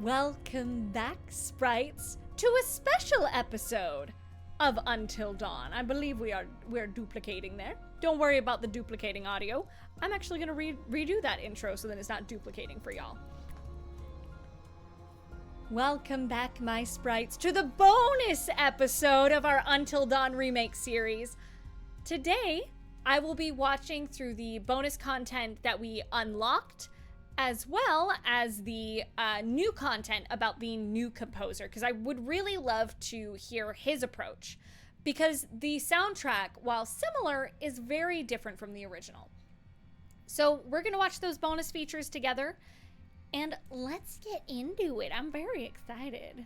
Welcome back, sprites, to a special episode of Until Dawn. I believe we're duplicating there. Don't worry about the duplicating audio. I'm actually gonna redo that intro so that it's not duplicating for y'all. Welcome back, my sprites, to the bonus episode of our Until Dawn remake series. Today, I will be watching through the bonus content that we unlocked, as well as the new content about the new composer, because I would really love to hear his approach, because the soundtrack, while similar, is very different from the original. So we're going to watch those bonus features together, and let's get into it. I'm very excited.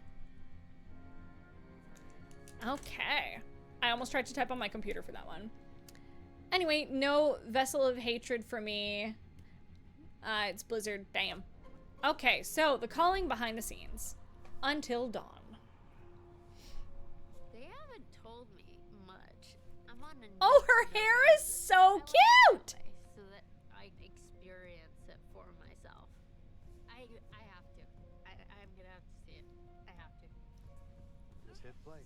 Okay. I almost tried to type on my computer for that one. Anyway, no Vessel of Hatred for me. It's Blizzard. Damn. Okay, so the calling behind the scenes. Until Dawn. They haven't told me much. I'm on a Oh, her hair is so cute! So that I experience it for myself. I have to. I'm gonna have to see it. I have to. Just hit play.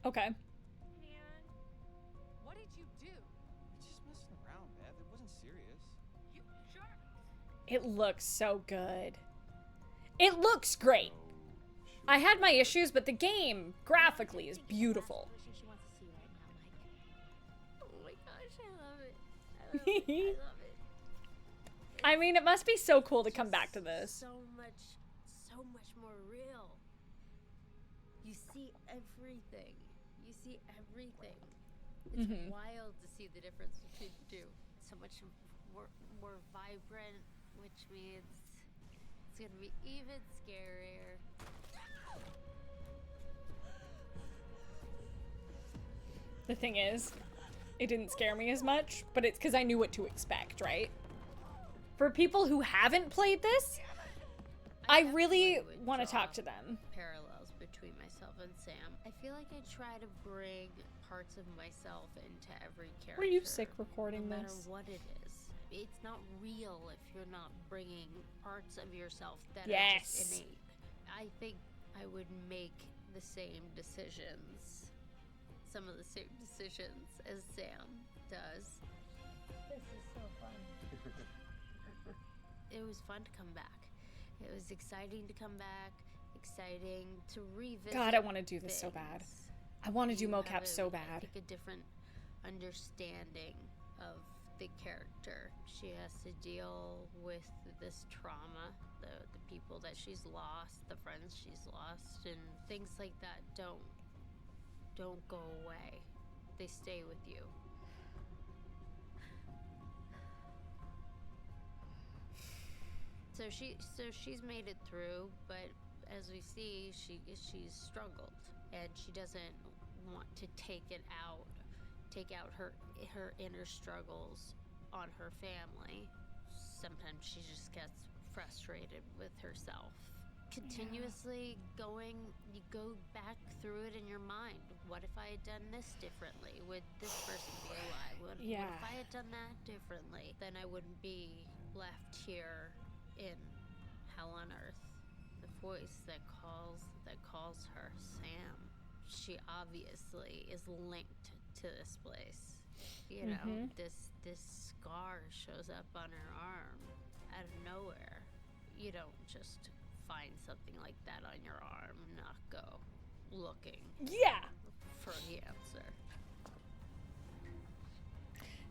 Okay. Man, what did you do? Just messing around, man. It wasn't serious. You sure? It looks so good. It looks great. Oh, shoot. I had my issues, but the game, graphically, is beautiful. She wants to see right now, like, oh my gosh, I love it. I love it. I love it. I mean, it must be so cool to come back to this. So much more real. You see everything. You see everything. It's wild to see the difference between the two. So much more vibrant, which means it's gonna be even scarier. The thing is, it didn't scare me as much, but it's because I knew what to expect, right? For people who haven't played this, I really definitely would want to draw talk to them. Parallels between myself and Sam. I feel like I try to bring parts of myself into every character. Were you sick recording no matter this? what it is. It's not real if you're not bringing parts of yourself that are Yes. just innate. I think I would make the same decisions, some of the same decisions as Sam does. This is so fun. It was fun to come back. It was exciting to come back, exciting to revisit. God, I want to do this so bad. things. I want to do You mocap have so I bad. think a different understanding of the character. She has to deal with this trauma, the people that she's lost, the friends she's lost, and things like that don't go away. They stay with you. So she's made it through, but as we see, she's struggled, and she doesn't want to take out her inner struggles on her family. Sometimes she just gets frustrated with herself. Continuously you go back through it in your mind. What if I had done this differently? Would this person be alive? What if I had done that differently? Then I wouldn't be left here in hell on earth. The voice that calls her Sam. She obviously is linked to this place. You know, this scar shows up on her arm out of nowhere. You don't just find something like that on your arm and not go looking Yeah. for the answer.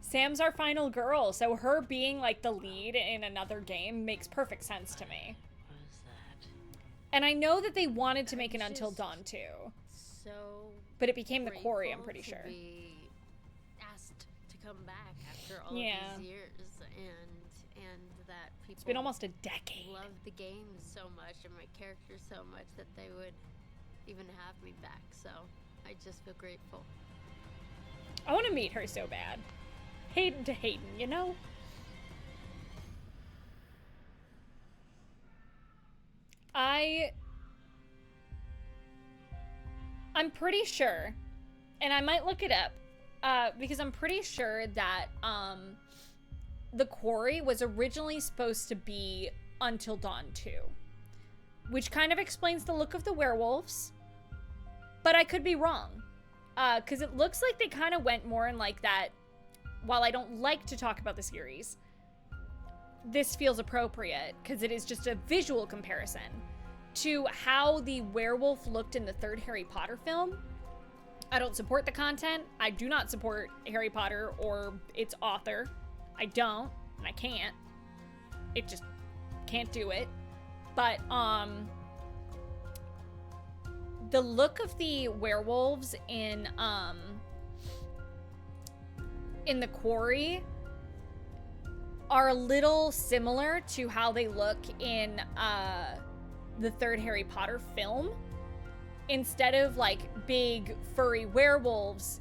Sam's our final girl, so her being like the lead in another game makes perfect sense to me. What is that? And I know that they wanted to make an Until Dawn too, So but it became the quarry, I'm grateful pretty to sure. Be asked to come back after all Yeah. of these years, and that people It's been almost a decade. love the game so much and my character so much that they would even have me back. So I just feel grateful. I want to meet her so bad. Hayden to Hayden, you know? I'm pretty sure, and I might look it up, because I'm pretty sure that the quarry was originally supposed to be Until Dawn 2. which kind of explains the look of the werewolves. But I could be wrong. Because it looks like they kind of went more in like that. While I don't like to talk about the series, this feels appropriate because it is just a visual comparison to how the werewolf looked in the third Harry Potter film. I don't support the content. I do not support Harry Potter or its author. I don't, and I can't. It just can't do it. But, the look of the werewolves in the quarry are a little similar to how they look in the third Harry Potter film. Instead of like big furry werewolves,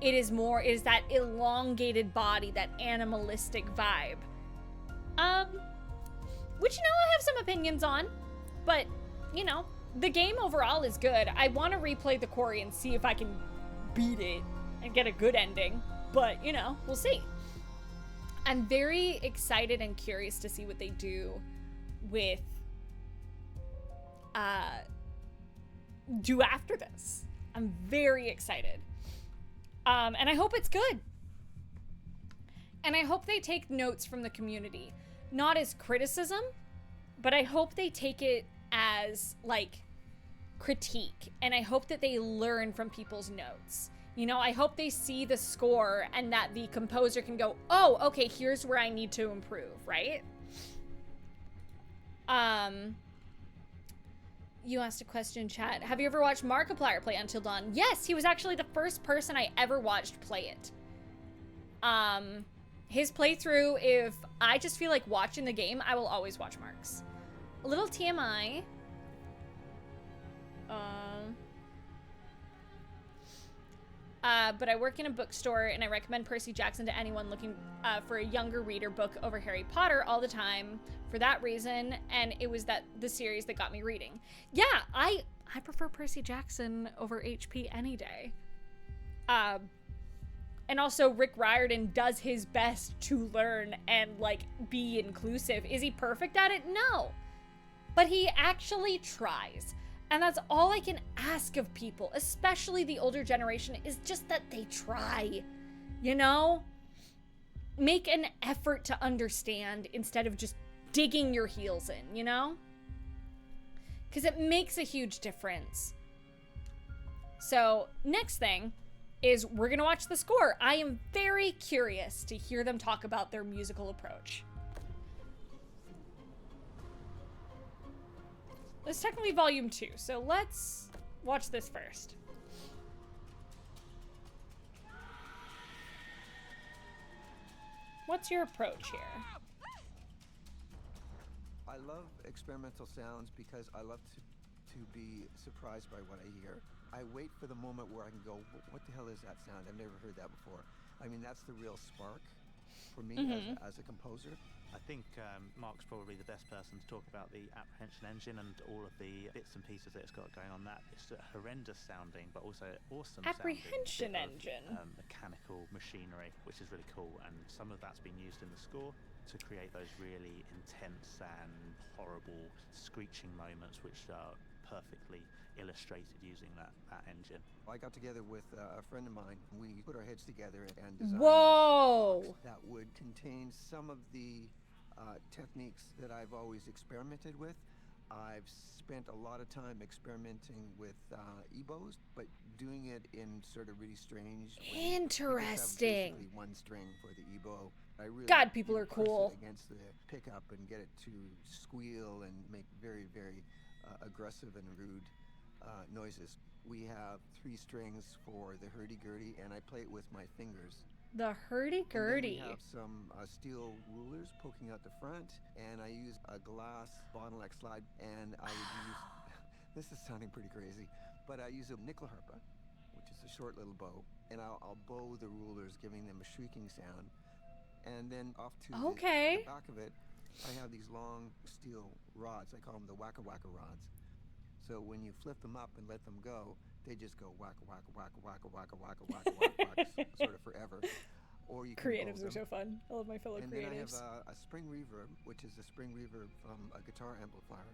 it is that elongated body, that animalistic vibe. Which, I have some opinions on, but, the game overall is good. I want to replay the quarry and see if I can beat it and get a good ending, but, we'll see. I'm very excited and curious to see what they do with, do after this. I'm very excited. And I hope it's good. And I hope they take notes from the community. Not as criticism, but I hope they take it as, like, critique. And I hope that they learn from people's notes. I hope they see the score and that the composer can go, oh, okay, here's where I need to improve, right? You asked a question in chat. Have you ever watched Markiplier play Until Dawn? Yes, he was actually the first person I ever watched play it. His playthrough, if I just feel like watching the game, I will always watch Mark's. A little TMI. But I work in a bookstore and I recommend Percy Jackson to anyone looking for a younger reader book over Harry Potter all the time for that reason, and it was the series that got me reading. Yeah, I prefer Percy Jackson over HP any day. And also Rick Riordan does his best to learn and like be inclusive. Is he perfect at it? No. But he actually tries. And that's all I can ask of people, especially the older generation, is just that they try, Make an effort to understand instead of just digging your heels in, Because it makes a huge difference. So, next thing is we're going to watch the score. I am very curious to hear them talk about their musical approach. This is technically volume 2, so let's watch this first. What's your approach here? I love experimental sounds because I love to be surprised by what I hear. I wait for the moment where I can go, what the hell is that sound? I've never heard that before. I mean, that's the real spark for me as a composer. I think Mark's probably the best person to talk about the apprehension engine and all of the bits and pieces that it's got going on that. It's horrendous sounding, but also awesome apprehension sounding engine. Mechanical machinery, which is really cool, and some of that's been used in the score to create those really intense and horrible screeching moments, which are perfectly illustrated using that engine. I got together with a friend of mine. We put our heads together and designed Whoa! a box that would contain some of the techniques that I've always experimented with. I've spent a lot of time experimenting with EBOs, but doing it in sort of really strange ways. Interesting. Basically one string for the EBO. I really God, people are cool. Press it against the pickup and get it to squeal and make very, very aggressive and rude noises. We have 3 strings for the hurdy-gurdy, and I play it with my fingers. The hurdy-gurdy. We have some steel rulers poking out the front, and I use a glass bottleneck slide, and I would use, this is sounding pretty crazy, but I use a nickel harpa, which is a short little bow, and I'll bow the rulers, giving them a shrieking sound, and then off to the back of it, I have these long steel rods. I call them the whacker-whacker rods. So when you flip them up and let them go, they just go whack, whack, whack, whack, whack, whack, whack, whack, whack, sort of forever. Or you can creatives are so fun. I love my fellow creatives. And then I have a spring reverb, which is a spring reverb from a guitar amplifier.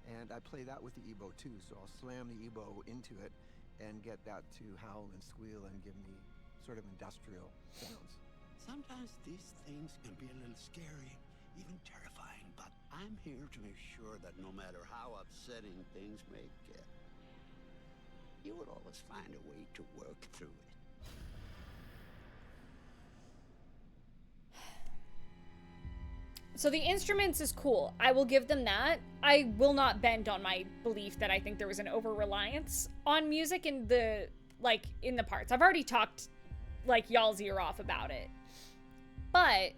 And I play that with the EBO too, so I'll slam the EBO into it and get that to howl and squeal and give me sort of industrial sounds. Sometimes these things can be a little scary, even terrifying, but I'm here to make sure that no matter how upsetting things may get, you would always find a way to work through it. So the instruments is cool. I will give them that. I will not bend on my belief that I think there was an over-reliance on music in the parts. I've already talked like y'all's ear off about it. But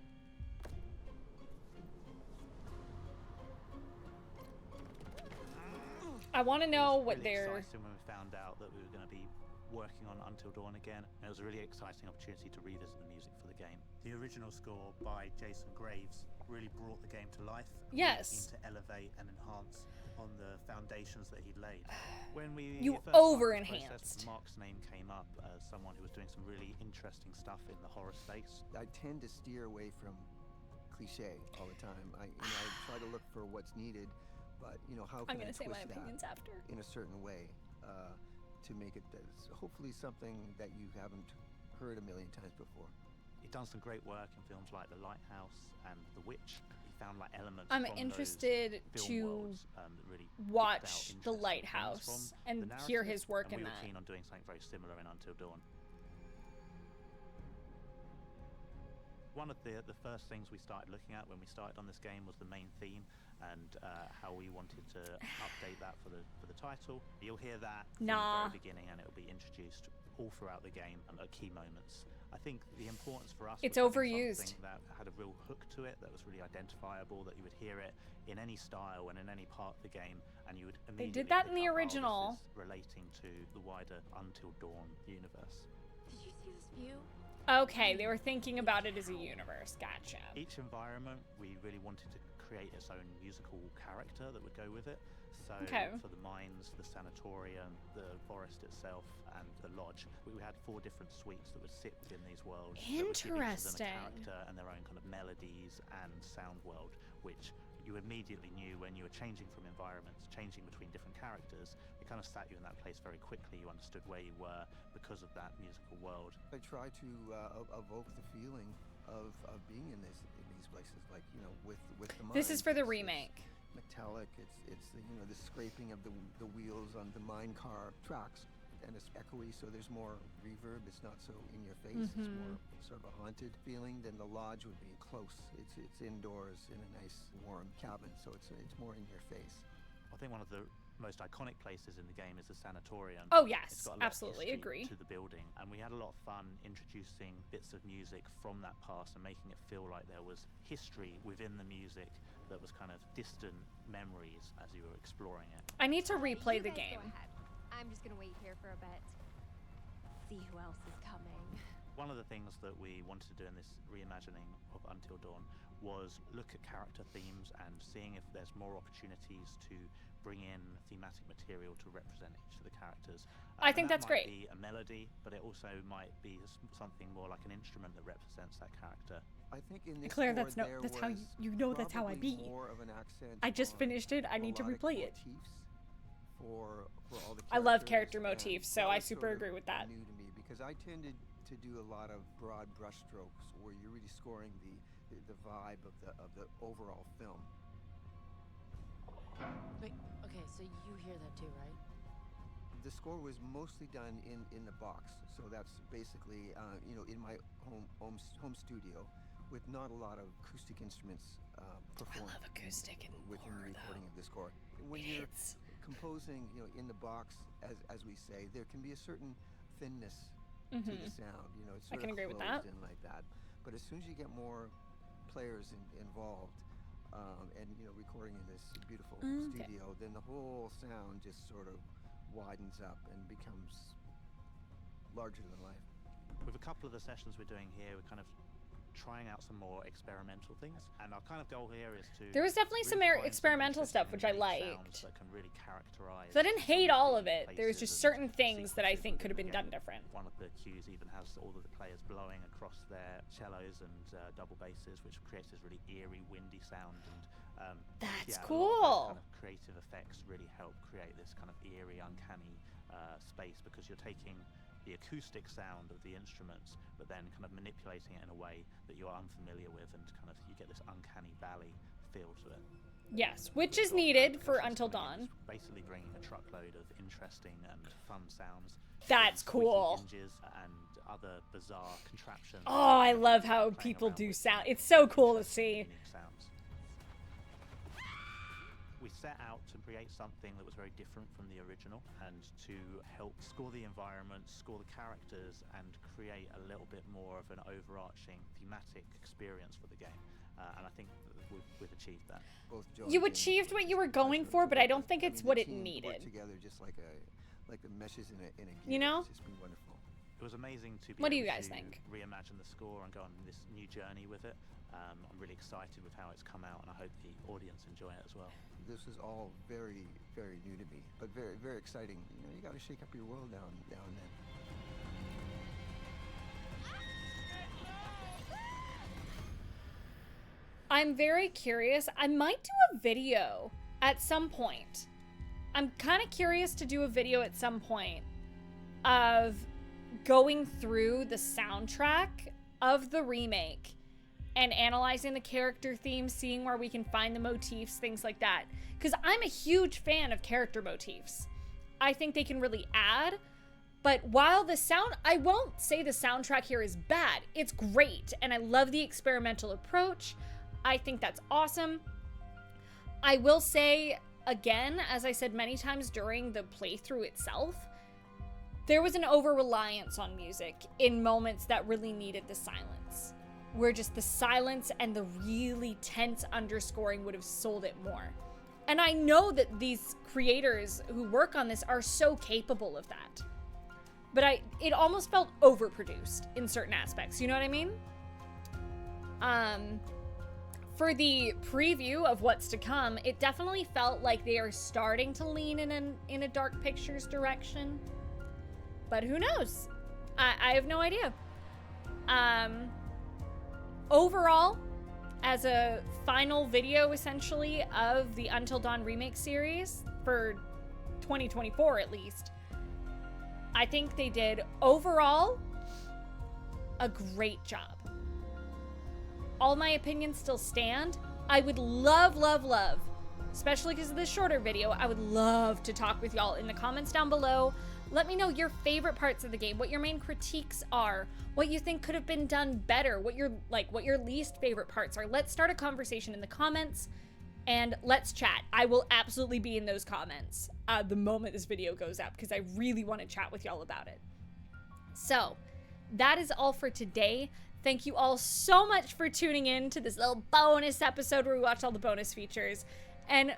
I want to know what really they're... exciting when we found out that we were going to be working on Until Dawn again. And it was a really exciting opportunity to revisit the music for the game. The original score by Jason Graves really brought the game to life. Yes. To elevate and enhance on the foundations that he'd laid. When we You first started over-enhanced. the process, Mark's name came up as someone who was doing some really interesting stuff in the horror space. I tend to steer away from cliche all the time. I try to look for what's needed, but how can I'm I gonna say my twist opinions that after. in a certain way to make it hopefully something that you haven't heard a million times before. He'd done some great work in films like The Lighthouse and The Witch. He found elements I'm from interested those to film worlds, that really watch picked The out interesting Lighthouse things from and the hear narrative, his work and in we that. were keen on doing something very similar in Until Dawn. One of the first things we started looking at when we started on this game was the main theme and how we wanted to update that for the title. You'll hear that from the very beginning, and it'll be introduced all throughout the game at key moments. I think the importance for us It's was having overused. something that had a real hook to it, that was really identifiable, that you would hear it in any style and in any part of the game, and you would immediately did that in pick the up, oh, original. this is relating to the wider Until Dawn universe. Did you see this view? Okay, they were thinking about it as a universe. Gotcha. Each environment, we really wanted to create its own musical character that would go with it. So for the mines, the sanatorium, the forest itself, and the lodge, we had 4 different suites that would sit within these worlds. That would give each of them a Interesting. character and their own kind of melodies and sound world, which you immediately knew when you were changing from environments, changing between different characters. It kind of sat you in that place very quickly. You understood where you were because of that musical world. I try to evoke the feeling of being in these places, like with the mine. This is for the It's remake. metallic. It's the scraping of the wheels on the mine car tracks, and it's echoey, so there's more reverb. It's not so in your face. It's more sort of a haunted feeling. Then the lodge would be close. It's indoors in a nice warm cabin, so it's more in your face. I think one of the most iconic places in the game is the sanatorium. Oh, It's yes, got a lot of absolutely history agree. to the building, and we had a lot of fun introducing bits of music from that past and making it feel like there was history within the music that was kind of distant memories as you were exploring it. I need to replay You the guys game. go ahead. I'm just gonna wait here for a bit. See who else is coming. One of the things that we wanted to do in this reimagining of Until Dawn was look at character themes and seeing if there's more opportunities to bring in thematic material to represent each of the characters. I think that's that might great. be a melody, but it also might be something more like an instrument that represents that character. I think in this Claire, score that's how was you know that's how I probably beat. more of an accent I just on finished it. I need to melodic replay it. motifs for all the I love characters, character and motifs, so that I was super sort of agree with that. New to me because I tended to do a lot of broad brushstrokes where you're really scoring the vibe of the overall film. Wait, okay, so you hear that too, right? The score was mostly done in the box, so that's basically in my home studio, with not a lot of acoustic instruments performed. I love acoustic and within the horror, recording though. of the score. When It you're hits. composing, in the box, as we say, there can be a certain thinness to the sound. It's I sort can of agree with closed that. in like that. But as soon as you get more players involved, and recording in this beautiful Okay. studio, then the whole sound just sort of widens up and becomes larger than life. With a couple of the sessions we're doing here, we're kind of trying out some more experimental things. And our kind of goal here is to... There was definitely some really find experimental interesting stuff, which I unique sounds liked. that can really characterize. So I didn't hate all of it. There's places just and certain things that I sequences think could have within been the done game. different. One of the cues even has all of the players blowing across their cellos and double basses, which creates this really eerie, windy sound. And That's yeah, a lot of cool. those kind of creative effects really help create this kind of eerie, uncanny space, because you're taking the acoustic sound of the instruments, but then kind of manipulating it in a way that you're unfamiliar with, and kind of you get this uncanny valley feel to it. Yes, which is Got needed for percussions Until coming in, Dawn. basically bringing a truckload of interesting and fun sounds. That's squeaky cool. hinges and other bizarre contraptions. Oh, I love how Playing people around do with sound. some It's so cool to interesting, see. unique sounds. We set out to create something that was very different from the original, and to help score the environment, score the characters, and create a little bit more of an overarching thematic experience for the game. And I think that we've achieved that. Both Joe You and achieved what you were James going especially for, but I did don't that. think it's mean, what the it team needed. worked together just like the meshes in a gear. You know? It's just been wonderful. It was amazing to be What do you able guys to think? reimagine the score and go on this new journey with it. I'm really excited with how it's come out, and I hope the audience enjoy it as well. This is all very, very new to me, but very, very exciting. You know, you got to shake up your world now and then. I'm very curious. I might do a video at some point. I'm kind of curious to do a video at some point of going through the soundtrack of the remake and analyzing the character themes, seeing where we can find the motifs, things like that. Because I'm a huge fan of character motifs. I think they can really add. But while the sound, I won't say the soundtrack here is bad. It's great, and I love the experimental approach. I think that's awesome. I will say, again, as I said many times during the playthrough itself, there was an over-reliance on music in moments that really needed the silence, where just the silence and the really tense underscoring would have sold it more. And I know that these creators who work on this are so capable of that. But it almost felt overproduced in certain aspects, you know what I mean? For the preview of what's to come, it definitely felt like they are starting to lean in a Dark Pictures direction. But who knows? I have no idea. Overall, as a final video essentially of the Until Dawn remake series for 2024 at least, I think they did overall a great job. All my opinions still stand. I would love, especially because of this shorter video, I would love to talk with y'all in the comments down below. Let me know your favorite parts of the game, what your main critiques are, what you think could have been done better, what your least favorite parts are. Let's start a conversation in the comments and let's chat. I will absolutely be in those comments the moment this video goes up, because I really want to chat with y'all about it. So that is all for today. Thank you all so much for tuning in to this little bonus episode where we watch all the bonus features. And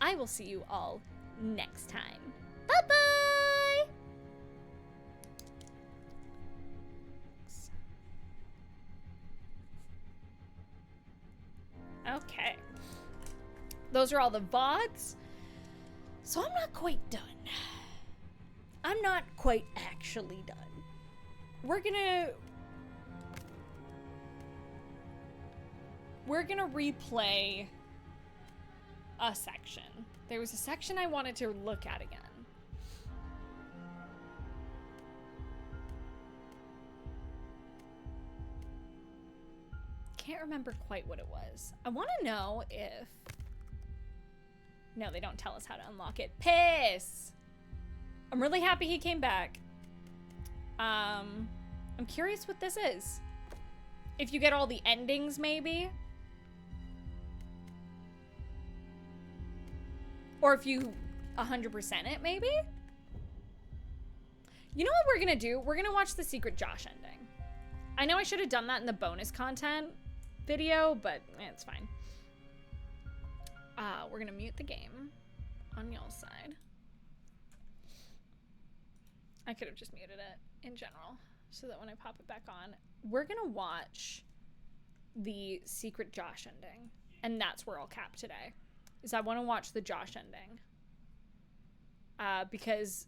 I will see you all next time. Bye-bye! Okay. Those are all the VODs. So I'm not quite done. I'm not quite actually done. We're gonna replay a section. There was a section I wanted to look at again. Can't remember quite what it was. I want to know if... No, they don't tell us how to unlock it. Piss! I'm really happy he came back. I'm curious what this is. If you get all the endings, maybe? Or if you 100% it, maybe? You know what we're gonna do? We're gonna watch the Secret Josh ending. I know I should have done that in the bonus content video, but it's fine. We're gonna mute the game on y'all's side. I could have just muted it in general, so that when I pop it back on, we're gonna watch the secret Josh ending. And that's where I'll cap today. Is I want to watch the Josh ending. Because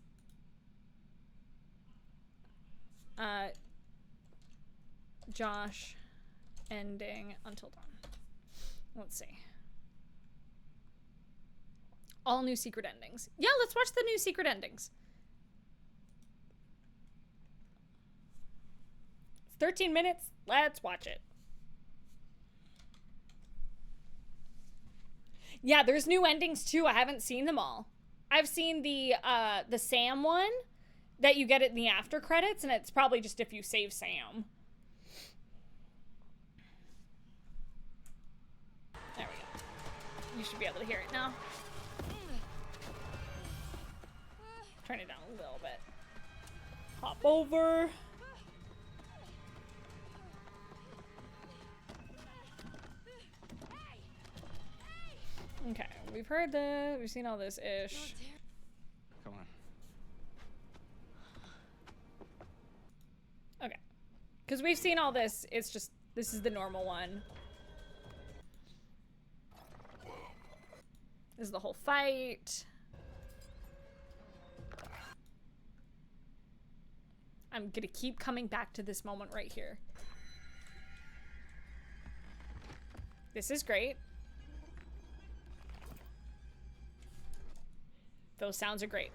Josh ending Until Dawn. Let's see. All new secret endings. Yeah, let's watch the new secret endings. It's 13 minutes. Let's watch it. Yeah, there's new endings too. I haven't seen them all. I've seen the Sam one that you get it in the after credits, and it's probably just if you save Sam. There we go. You should be able to hear it now. Turn it down a little bit. Hop over. Okay, we've heard we've seen all this ish. Come on. Okay. Because we've seen all this, it's just, this is the normal one. This is the whole fight. I'm gonna keep coming back to this moment right here. This is great. Those sounds are great.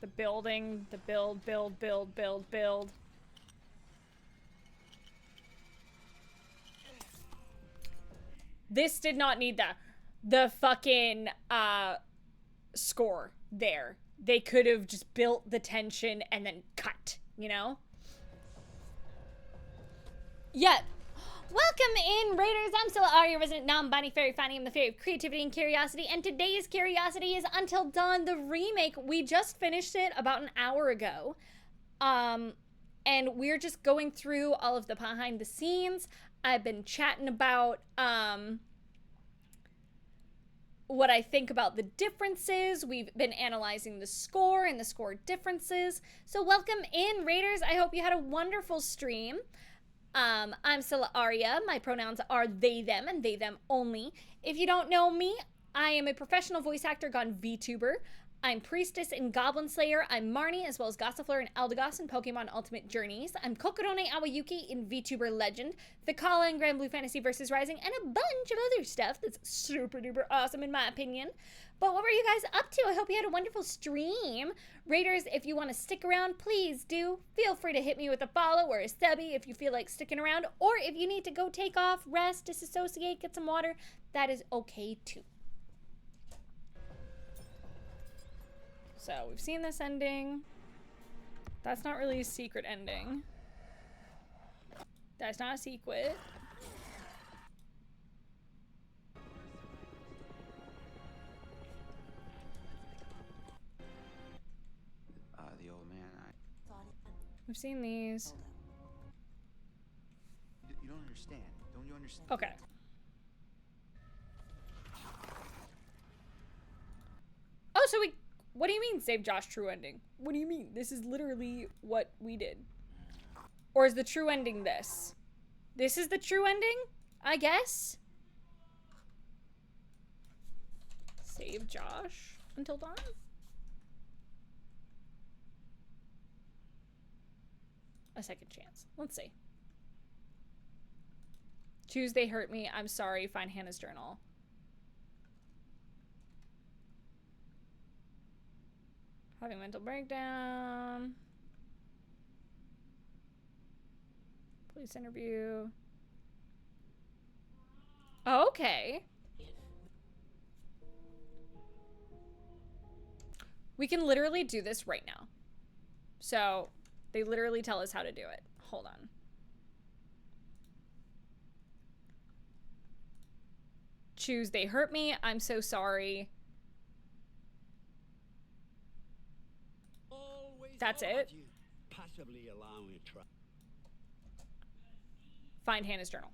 The building, the build. This did not need the fucking score there. They could have just built the tension and then cut, you know? Yeah. Welcome in, Raiders. I'm Sylla, Aria, resident non-binary fairy finding. I'm the fairy of creativity and curiosity, and today's curiosity is Until Dawn, the remake. We just finished it about an hour ago. And we're just going through all of the behind the scenes. I've been chatting about, what I think about the differences. We've been analyzing the score and the score differences. So welcome in, Raiders. I hope you had a wonderful stream. I'm Sylla Aria. My pronouns are they, them, and they, them only. If you don't know me, I am a professional voice actor gone VTuber. I'm Priestess in Goblin Slayer. I'm Marnie, as well as Gossifleur and Eldegoss in Pokemon Ultimate Journeys. I'm Kokorone Awayuki in VTuber Legend, Thakala in Grand Blue Fantasy vs. Rising, and a bunch of other stuff that's super duper awesome in my opinion. But what were you guys up to? I hope you had a wonderful stream. Raiders, if you want to stick around, please do. Feel free to hit me with a follow or a subby if you feel like sticking around. Or if you need to go take off, rest, disassociate, get some water, that is okay too. So we've seen this ending. That's not really a secret ending. That's not a secret. The old man, We've seen these. You don't understand. Don't you understand? Okay. Oh, so what do you mean save Josh true ending? What do you mean? This is literally what we did. Or is the true ending this? This is the true ending? I guess? Save Josh Until Dawn? A second chance. Let's see. Tuesday hurt me. I'm sorry. Find Hannah's journal. Having mental breakdown. Police interview. Okay. We can literally do this right now. So, they literally tell us how to do it. Hold on. Choose they hurt me. I'm so sorry. That's it. Possibly allowing a try. Find Hannah's journal.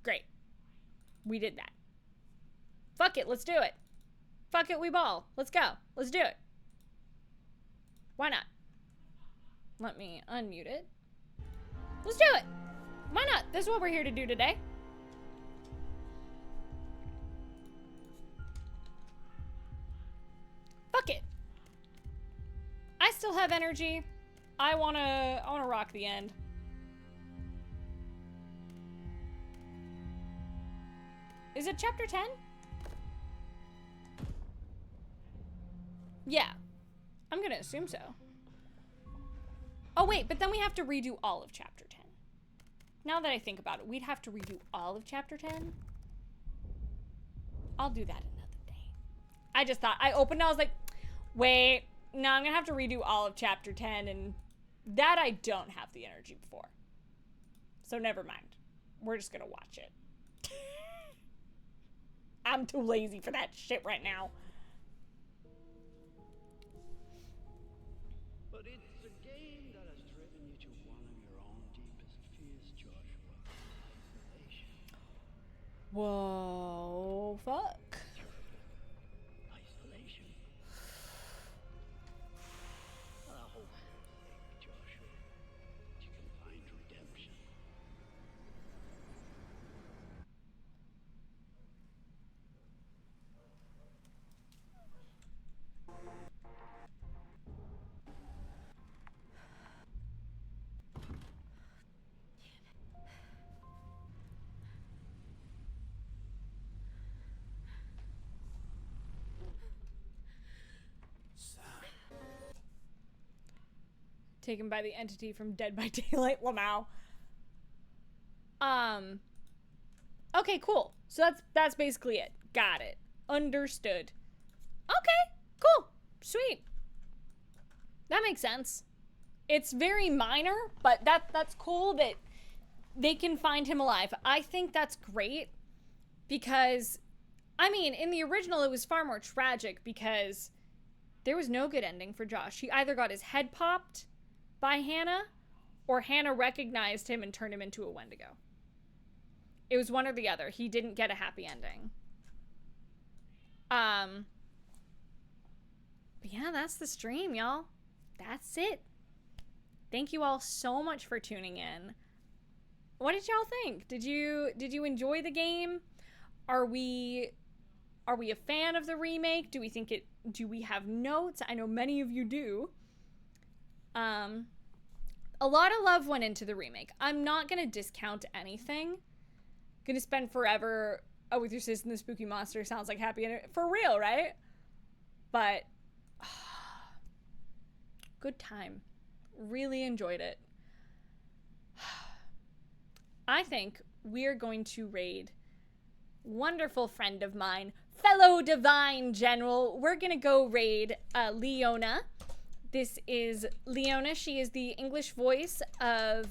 Great. We did that. Fuck it, let's do it. Fuck it, we ball. Let's go. Let's do it. Why not? Let me unmute it. Let's do it. Why not? This is what we're here to do today. Fuck it. I still have energy. I wanna rock the end. Is it chapter 10? Yeah. I'm gonna assume so. Oh wait, but then we have to redo all of chapter 10. Now that I think about it, we'd have to redo all of chapter 10. I'll do that another day. I just thought, I opened it, I was like, wait, no, I'm gonna have to redo all of chapter 10, and that I don't have the energy for. So never mind. We're just gonna watch it. I'm too lazy for that shit right now. But it's a game that has driven you to one of your own deepest fears, Joshua. Isolation. Whoa, fuck. Isolation. I hope for your sake, Joshua, that you can find redemption. Taken by the entity from Dead by Daylight, Lamau. Okay, cool. So that's basically it. Got it. Understood. Okay, cool. Sweet. That makes sense. It's very minor, but that's cool that they can find him alive. I think that's great because, I mean, in the original it was far more tragic because there was no good ending for Josh. He either got his head popped by Hannah, or Hannah recognized him and turned him into a Wendigo. It was one or the other. He didn't get a happy ending. But yeah, that's the stream, y'all. That's it. Thank you all so much for tuning in. What did y'all think? Did you enjoy the game? Are we a fan of the remake? Do we have notes? I know many of you do. A lot of love went into the remake. I'm not gonna discount anything. Gonna spend forever with your sis and the spooky monster. Sounds like happy for real, right? But good time. Really enjoyed it. I think we're going to raid wonderful friend of mine, fellow divine general. We're gonna go raid Leona. This is Leona. She is the English voice of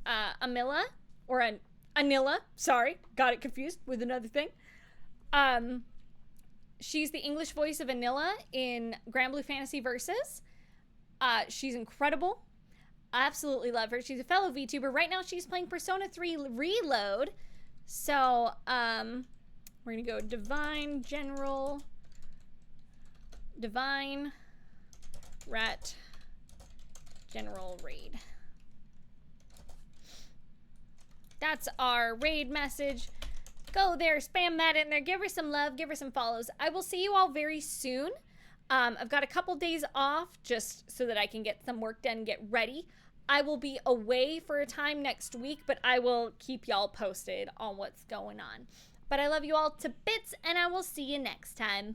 Amilla, or Anilla. Sorry, got it confused with another thing. She's the English voice of Anilla in Grand Blue Fantasy Versus. She's incredible. I absolutely love her. She's a fellow VTuber. Right now she's playing Persona 3 Reload. So, we're gonna go Divine General. Divine Rat General Raid. That's our raid message. Go there, spam that in there, give her some love, give her some follows. I will see you all very soon. I've got a couple days off just so that I can get some work done, get ready. I will be away for a time next week, but I will keep y'all posted on what's going on. But I love you all to bits, and I will see you next time.